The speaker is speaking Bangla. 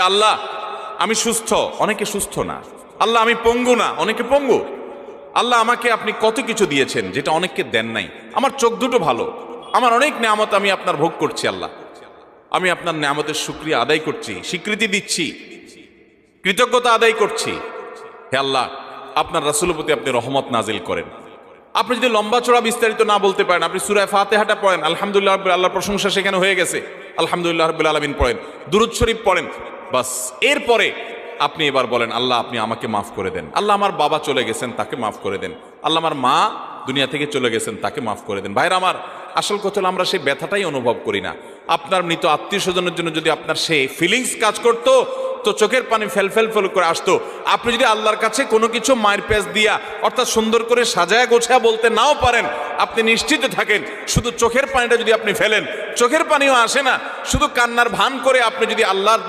আল্লাহ আমি সুস্থ, অনেকে সুস্থ না। আল্লাহ আমি পঙ্গু না, অনেকে পঙ্গু। আল্লাহ আমাকে আপনি কত কিছু দিয়েছেন যেটা অনেককে দেন নাই। আমার চোখ দুটো ভালো, আমার অনেক নেয়ামত আমি আপনার ভোগ করছি। আল্লাহ আমি আপনার নেয়ামতের শুকরিয়া আদায় করছি, স্বীকৃতি দিচ্ছি, কৃতজ্ঞতা আদায় করছি। হে আল্লাহ, আপনার রাসূলের প্রতি আপনি রহমত নাজিল করেন। আপনি যদি লম্বা চড়া বিস্তারিত না বলতে পারেন, আপনি সূরা ফাতিহাটা পড়েন, আলহামদুলিল্লাহ রাব্বিল আল্লাহর প্রশংসা সেখানে হয়ে গেছে, আলহামদুলিল্লাহ রাব্বিল আলামিন পড়েন, দুরূদ শরীফ পড়েন, বাস। এরপরে আপনি এবার বলেন আল্লাহ আপনি আমাকে মাফ করে দেন। আল্লাহ আমার বাবা চলে গেছেন, তাকে মাফ করে দেন। আল্লাহ আমার মা দুনিয়া থেকে চলে গেছেন, তাকে মাফ করে দেন। ভাইরা আমার, আসল কথা হলো আমরা সেই ব্যথাটাই অনুভব করি না। আপনার মৃত আত্মীয় স্বজনের জন্য যদি আপনার সেই ফিলিংস কাজ করতো তো চোখের পানি ফেল ফেল ফেল করে আসতো। আপনি যদি আল্লাহর কাছে কোনো কিছু মায়ের পেঁচ দিয়া অর্থাৎ সুন্দর করে সাজায়া গোছায়া বলতে নাও পারেন, আপনি নিশ্চিত থাকেন শুধু চোখের পানিটা যদি আপনি ফেলেন, চোখের পানিও আসে না, শুধু কান্নার ভান করে আপনি যদি আল্লাহর